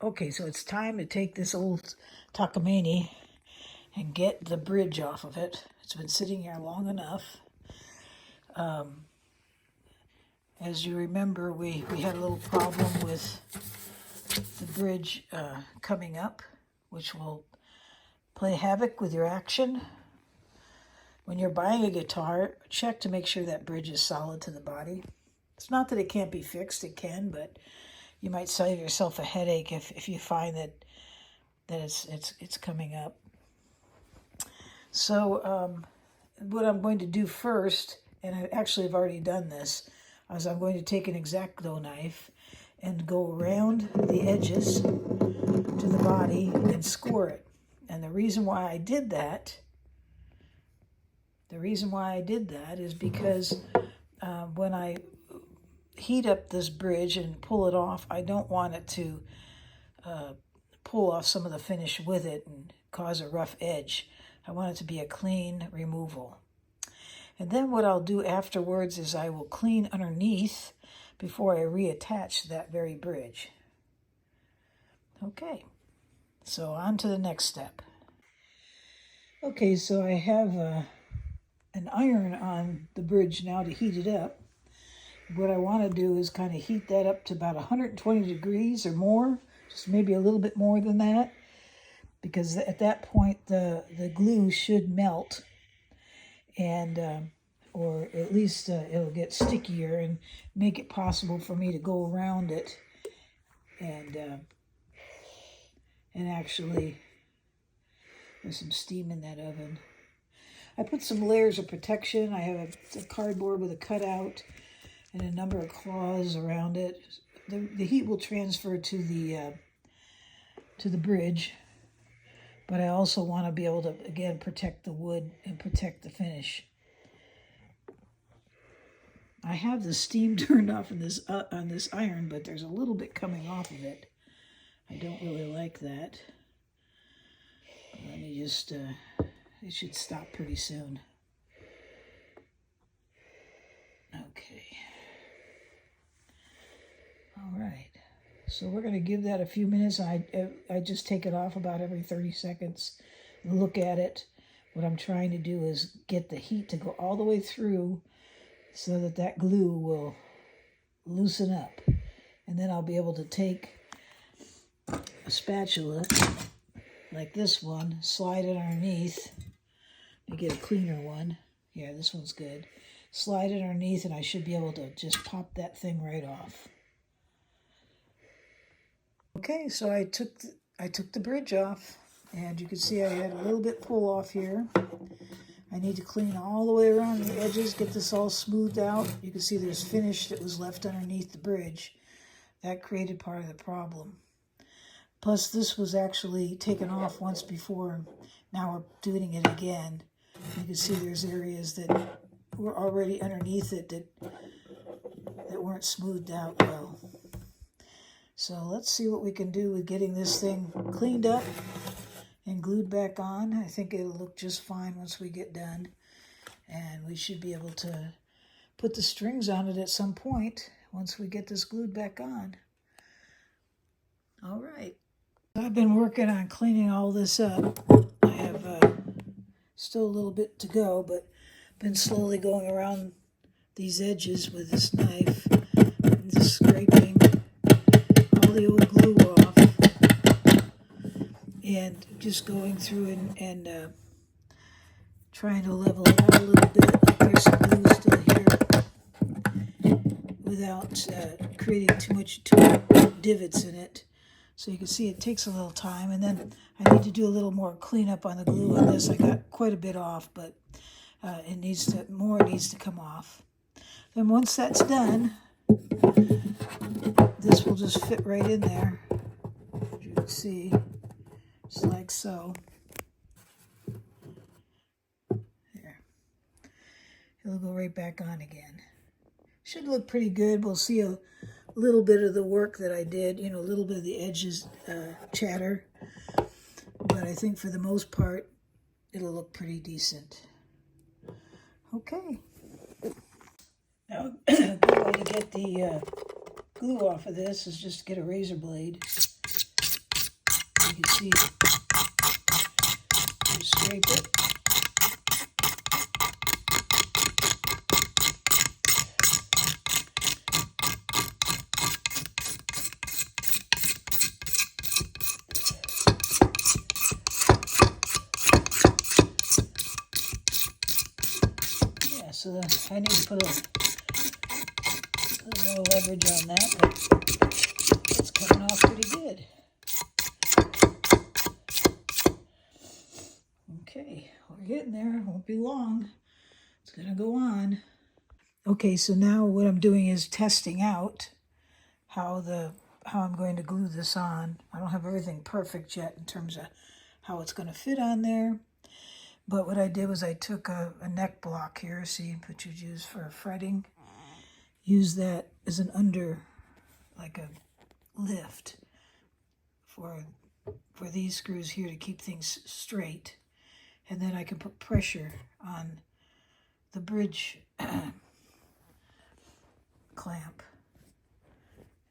Okay, so it's time to take this old Takamine and get the bridge off of it. It's been sitting here long enough. As you remember, we had a little problem with the bridge coming up, which will play havoc with your action. When you're buying a guitar, check to make sure that bridge is solid to the body. It's not that it can't be fixed, it can, but you might save yourself a headache if you find that it's coming up. So what I'm going to do first, and I actually have already done this, is I'm going to take an X-Acto knife and go around the edges to the body and score it. And the reason why I did that is because when I heat up this bridge and pull it off, I don't want it to pull off some of the finish with it and cause a rough edge. I want it to be a clean removal. And then what I'll do afterwards is I will clean underneath before I reattach that very bridge. Okay, so on to the next step. Okay, so I have an iron on the bridge now to heat it up. What I want to do is kind of heat that up to about 120 degrees or more, just maybe a little bit more than that, because at that point the glue should melt, and or at least it'll get stickier and make it possible for me to go around it and actually, there's some steam in that oven. I put some layers of protection. I have a cardboard with a cutout and a number of claws around it. The heat will transfer to the bridge, but I also want to be able to, again, protect the wood and protect the finish. I have the steam turned off on this iron, but there's a little bit coming off of it. I don't really like that. Let me just, it should stop pretty soon. Okay. All right. So we're going to give that a few minutes. I just take it off about every 30 seconds and look at it. What I'm trying to do is get the heat to go all the way through so that glue will loosen up. And then I'll be able to take a spatula like this one, slide it underneath. Let me get a cleaner one. Yeah, this one's good. Slide it underneath and I should be able to just pop that thing right off. Okay, so I took the bridge off, and you can see I had a little bit pull off here. I need to clean all the way around the edges, get this all smoothed out. You can see there's finish that was left underneath the bridge. That created part of the problem. Plus, this was actually taken off once before, and now we're doing it again. You can see there's areas that were already underneath it that weren't smoothed out well. So let's see what we can do with getting this thing cleaned up and glued back on. I think it'll look just fine once we get done. And we should be able to put the strings on it at some point once we get this glued back on. All right. I've been working on cleaning all this up. I have still a little bit to go, but been slowly going around these edges with this knife and just scraping all the old glue off and just going through and trying to level it out a little bit. Like there's some glue still here without creating too much divots in it. So you can see it takes a little time, and then I need to do a little more cleanup on the glue on this. I got quite a bit off, but more needs to come off. Then once that's done, this will just fit right in there, as you can see, just like so. There. It'll go right back on again. Should look pretty good. We'll see a little bit of the work that I did, a little bit of the edges chatter. But I think for the most part, it'll look pretty decent. Okay. Now, a good way to get the glue off of this is just get a razor blade you see, you scrape it. Yeah, so I need to put a little more leverage on that, but it's coming off pretty good. Okay, we're getting there. It won't be long. It's going to go on. Okay, so now what I'm doing is testing out how I'm going to glue this on. I don't have everything perfect yet in terms of how it's going to fit on there. But what I did was I took a neck block here, see, which you'd use for fretting. Use that as an like a lift for these screws here to keep things straight. And then I can put pressure on the bridge clamp.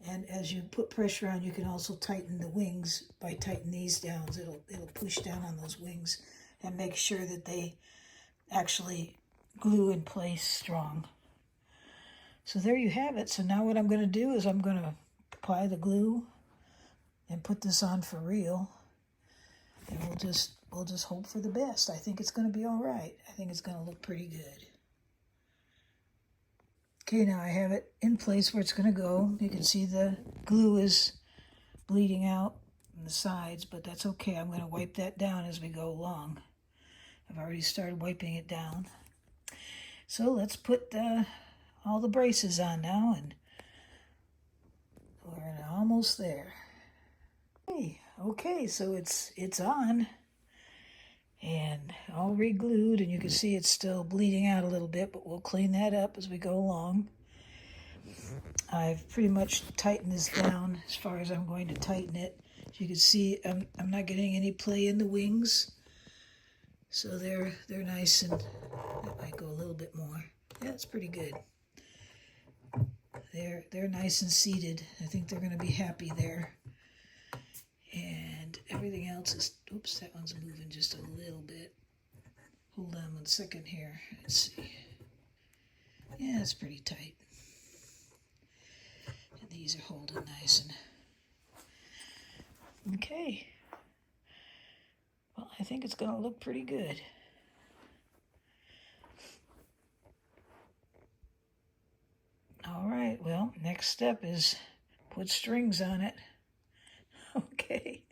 And as you put pressure on, you can also tighten the wings by tightening these down. It'll push down on those wings and make sure that they actually glue in place strong. So there you have it. So now what I'm going to do is I'm going to apply the glue and put this on for real. And we'll just hope for the best. I think it's going to be all right. I think it's going to look pretty good. Okay, now I have it in place where it's going to go. You can see the glue is bleeding out on the sides, but that's okay. I'm going to wipe that down as we go along. I've already started wiping it down. So let's put all the braces on now, and we're almost there. Okay, so it's on and all re-glued, and you can see it's still bleeding out a little bit, but we'll clean that up as we go along. I've pretty much tightened this down as far as I'm going to tighten it. As you can see, I'm not getting any play in the wings, so they're nice, and that might go a little bit more. Yeah, it's pretty good. They're nice and seated. I think they're going to be happy there. And everything else is, oops, that one's moving just a little bit. Hold on 1 second here. Let's see. Yeah, it's pretty tight. And these are holding nice and okay. Well, I think it's going to look pretty good. All right, well, next step is put strings on it. Okay.